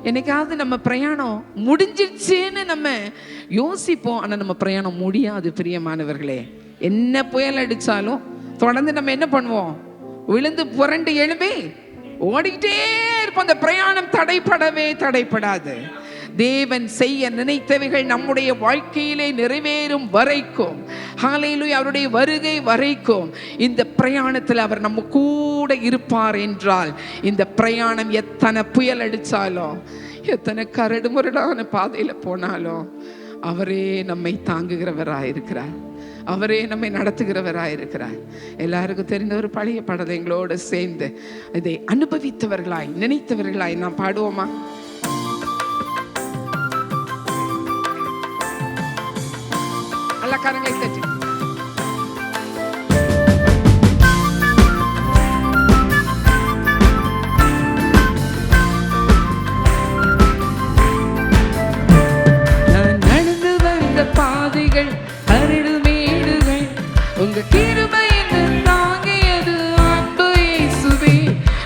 என்னைக்காவது நம்ம பிரயாணம் முடிஞ்சிடுச்சேன்னு நம்ம யோசிப்போம். ஆனால் நம்ம பிரயாணம் முடியாது பிரியமானவர்களே. என்ன புயல் அடித்தாலும் தொடர்ந்து நம்ம என்ன பண்ணுவோம்? விழுந்து புரண்டு எழும்பி ஓடிக்கிட்டே இருப்போம். அந்த பிரயாணம் தடைப்படாது. தேவன் செய்ய நினைத்தவைகள் நம்முடைய வாழ்க்கையிலே நிறைவேறும் வரைக்கும், ஹல்லேலூயா, அவருடைய வருகை வரைக்கும் இந்த பிரயாணத்தில் அவர் நம்ம கூட இருப்பார் என்றால், இந்த பிரயாணம் எத்தனை புயல் அடித்தாலும், எத்தனை கரடு முரடான பாதையில் போனாலும் அவரே நம்மை தாங்குகிறவராயிருக்கிறார். அவரே நம்மை நடத்துகிறவராயிருக்கிறார். எல்லாருக்கும் தெரிந்த ஒரு பழைய பாடலை எங்களோடு சேர்ந்து இதை அனுபவித்தவர்களாய் நினைத்தவர்களாய் நாம் பாடுவோமா? அல்ல கரங்களை தட்டி பாதைகள் கரடு மேடுகள் உங்க கிருபை என்னை தாங்கியது அன்பு இயேசுவே.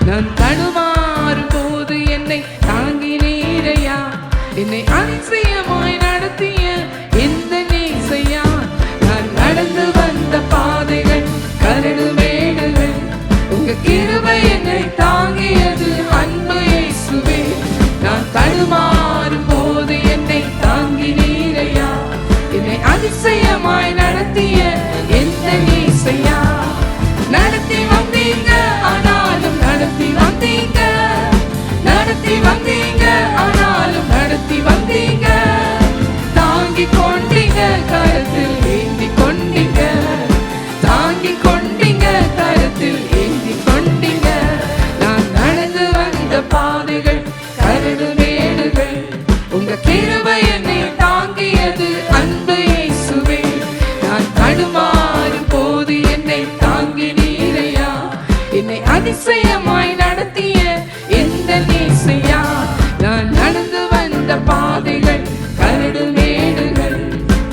நான் தடுமாறும் போது என்னை தாங்கினீரையா, என்னை அதிசயமாய் நடத்திய இந்த நேசையா. நான் நடந்து வந்த பாதைகள் கரடு மேடுகள் உங்க கிருபை என்னை தாங்கியது அன்பு இயேசுவே. நான் தடுமாறும் போது என்னை தாங்கினீரையா, என்னை அதிசயமாய் நடத்திய எந்த நேசையா. நடத்தி வந்தீங்க ஆனாலும் நடத்தி வந்தீங்க, நடத்தி வந்தீங்க ஆனாலும் நடத்தி வந்தீங்க. தாங்கி கொண்டீங்க கரத்தில் ஏந்தி கொண்டீங்க, தாங்கி கொண்டீங்க கரத்தில் ஏந்தி கொண்டீங்க. நான் நடந்து வந்த பாதைகள் கரடு மேடுகள் உங்க கிருபை என்னை தாங்கியது அன்பு இயேசுவே. நான் தடுமாறும் போது என்னை தாங்கினீரையா, என்னை அதிசயமாய் நடத்திய எந்த நேசையா. நான் நடந்து வந்த பாதைகள் கரடு மேடுகள்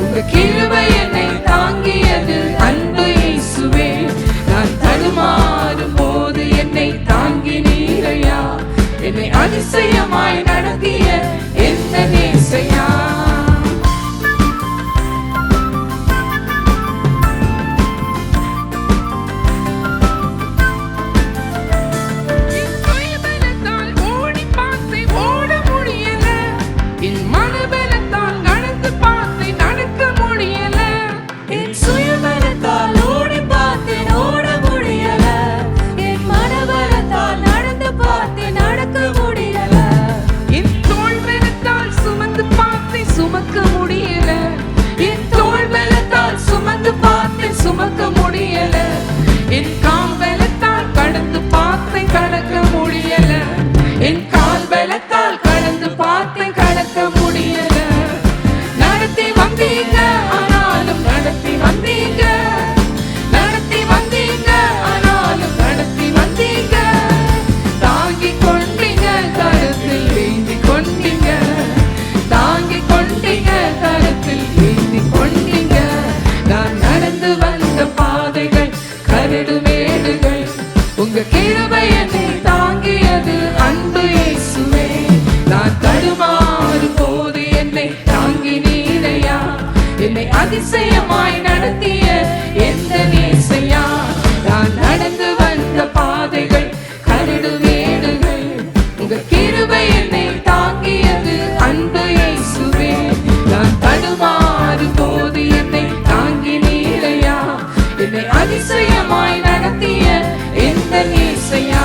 உங்க கிருபை என்னை தாங்கியது அன்பு இயேசுவே. நான் தடுமாறும் போது என்னை தாங்கினீரையா, என்னை அதிசயமாய் நடத்திய எந்த நேசையா. சுமக்க முடியல, என் கால் பலத்தால் கடந்து பார்த்தேன் கடக்க முடியல, என் கால் பலத்தால் கடந்து பார்த்தேன் கடக்க முடியல. நடத்தி வந்தீங்க ஆனாலும் நடத்தி வந்தீங்க, நடத்தி வந்தீங்க ஆனாலும் நடத்தி வந்தீங்க. தாங்கி கொண்டீங்க கரத்தில் ஏந்தி கொண்டீங்க, தாங்கி கொண்டீங்க கரத்தில் ஏந்தி கொண்டீங்க. நான் நடந்து வந்த பாதைகள் கரடு மேடுகள் உங்க கிருபை என்னை தாங்கியது அன்பு இயேசுவே. நான் தடுமாறும் போது என்னை தாங்கினீரையா, என்னை அதிசயமாய் நடத்திய எந்த நேசையா. நான் நடந்து வந்த பாதைகள் கரடு மேடுகள் உங்க கிருபை என்னை தாங்கியது அன்பு இயேசுவே. நான் தடுமாறும் போது என்னை தாங்கினீரையா, என்னை அதிசயமாய் நடத்திய எந்த நேசையா.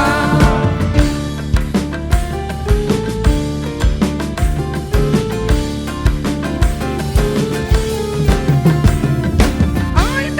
ஆழ்பட்ட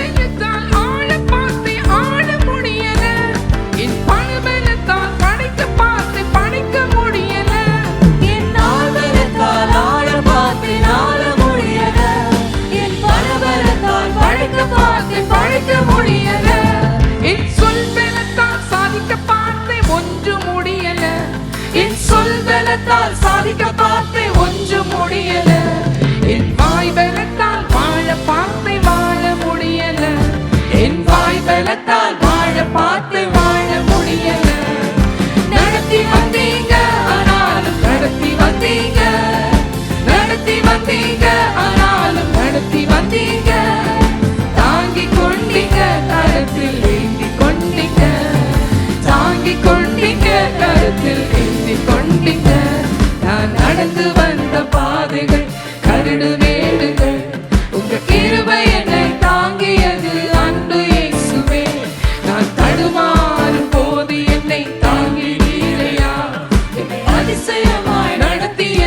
அதிசயமாய் நடத்திய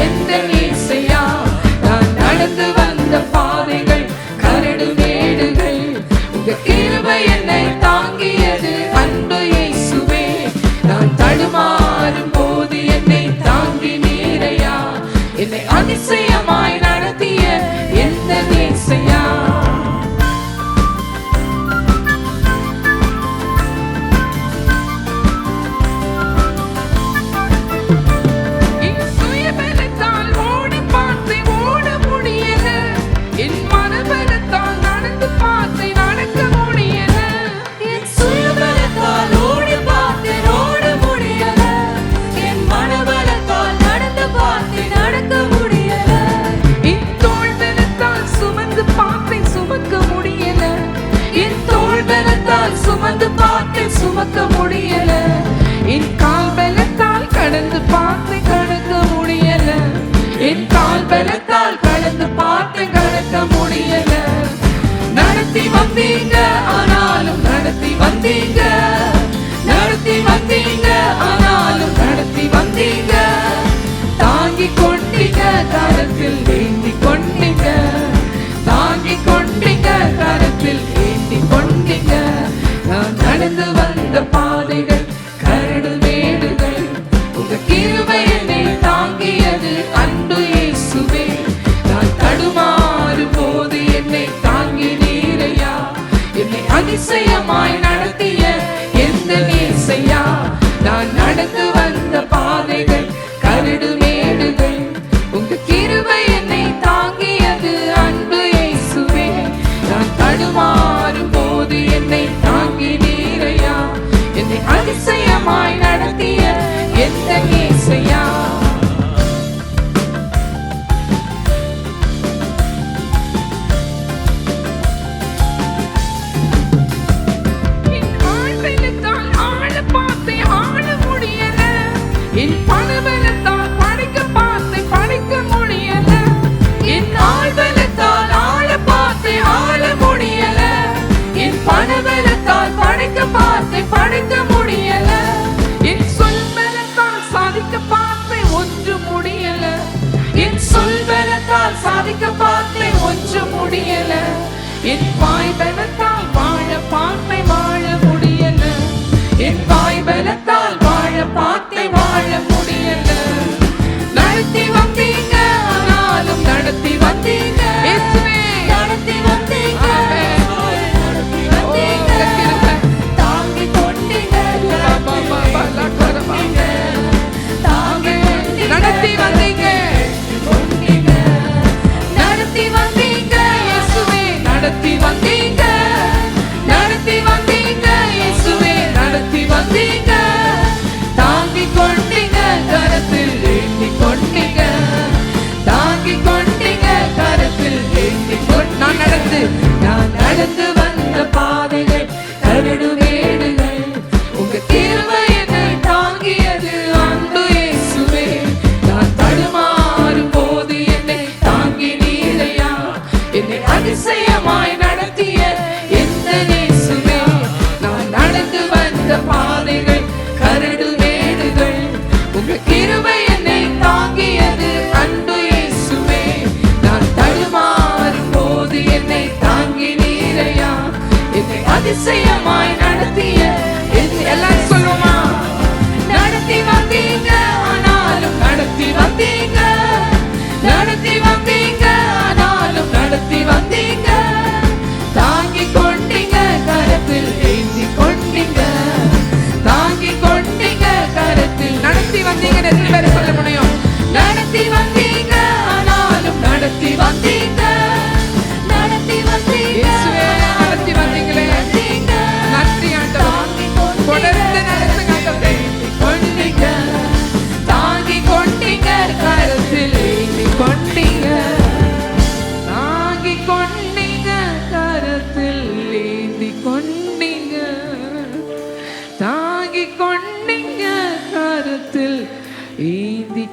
எந்த இயேசையா, நான் நடந்து வந்த பாதைகள் கரடு மேடுகள், உங்க கிருபை என்னை தாங்கியது அன்பு இயேசுவே. நான் தடுமாறும் போது என்னை தாங்கி நீரையா, என்னை அதிசயமாய் நடத்திய எந்த இயேசையா. சுமந்து பார்த்தேன் சுமக்க முடியல, என் கால் பலத்தால் கடந்து பார்த்தேன் கடக்க முடியல, என் கால் பலத்தால் கடந்து பார்த்தேன் கடக்க முடியல. நடத்தி வந்தீங்க ஆனாலும் நடத்தி வந்தீங்க, நடத்தி வந்தீங்க ஆனாலும் நடத்தி வந்தீங்க, தாங்கி கொண்டீங்க கரத்தில் ஏந்தி கொண்டீங்க, தாங்கி கொண்டீங்க கரத்தில் ஏந்தி கொண்டீங்க. நான் நடந்து வந்த பாதைகள் கரடு மேடுகள், உங்க கிருபை என்னை தாங்கியது அன்பு இயேசுவே. நான் தடுமாறும் போது என்னை தாங்கி நீரையா, என்னை அதிசயமாய் நடத்திய எந்த இயேசையா. நான் நடந்து வந்த பாதைகள் கரடு மேடுகள், உங்க கிருபை என்னை தாங்கியது அன்பு இயேசுவே. நான் தடுமாறும் போது என்னை தாங்கி நீரையா, என்னை அதிசயமாய் நடத்திய எந்த இயேசையா. என் ஆழ்வெள்ளத்தால் ஆழ பார்த்தேன் ஆழ முடியல, என் பணபலத்தால் படிக்க பார்த்தேன் படிக்க முடியல, என் ஆழ்வெள்ளத்தால் ஆழ பார்த்தேன் ஆழ முடியல, என் பணபலத்தால் படிக்க பார்த்தேன் படிக்க முடியல, என் சொல் பலத்தால் சாதிக்க பார்த்தேன் ஒன்று முடியல, என் சொல் பலத்தால் சாதிக்க பார்த்தேன் ஒன்று முடியல, என் வாய் பலத்தால் வாழ பார்த்தேன் வாழ முடியல, என் வாய் பலத்தால் வாழ பார்த்தேன் வாழ முடியல. நடத்தி வந்தீங்க ஆனாலும் நடத்தி வந்தீங்க இயேசுவே, நடத்தி வந்தீங்க தாங்கி கொண்டீங்க நடத்தி வந்தீங்க நடத்தி வந்தீங்க இயேசுவே, நடத்தி வந்தீங்க நடத்தி வந்தீங்க இயேசுவே, நடத்தி வந்தீங்க, தாங்கி கொண்டீங்க கரத்தில் ஏந்தி கொண்டீங்க, தாங்கி கொண்டீங்க கரத்தில் ஏந்தி நான் நடந்து வந்த பாதைகள் கரடு மேடுகள், உங்க கிருபை என்னை தாங்கியது அன்பு இயேசுவே. நான் தடுமாறும் போது என்னை தாங்கி நீரையா, என்னை அதிசயமாய் நடத்திய எந்த இயேசுவே. நான் நடந்து வந்த பாதைகள் கரடு மேடுகள், உங்க கிருபை என்னை தாங்கியது அன்பு இயேசுவே. நான் தடுமாறும் போது என்னை தாங்கி நீரையா, என்னை அதிசயமாய் நடத்திய எல்லாம் சொல்லுமா. நடத்தி வந்தீங்க ஆனாலும் நடத்தி வந்தீங்க, நடத்தி வந்தீங்க ஆனாலும் நடத்தி வந்தீங்க, தாங்கி கொண்டீங்க கரத்தில் ஏந்தி கொண்டீங்க, தாங்கி கொண்டீங்க கரத்தில் நடத்தி வந்தீங்க. எத்தனை பேர் சொல்ல முடியும்? நடத்தி வந்தீங்க ஆனாலும் நடத்தி வந்தீங்க, நடத்தி வந்தீங்க நடத்தி வந்தீங்களே, நன்றி ஆண்டவரே. தொடர்ந்து நடத்துங்க ஆண்டவரே, கொண்டீங்க தாங்கி கொண்டீங்க கரத்தில் ஏந்தி கொண்டீங்க, தாங்கி கொண்டீங்க கரத்தில் ஏந்தி கொண்டீங்க, தாங்கி கொண்டீங்க கரத்தில் ஏந்தி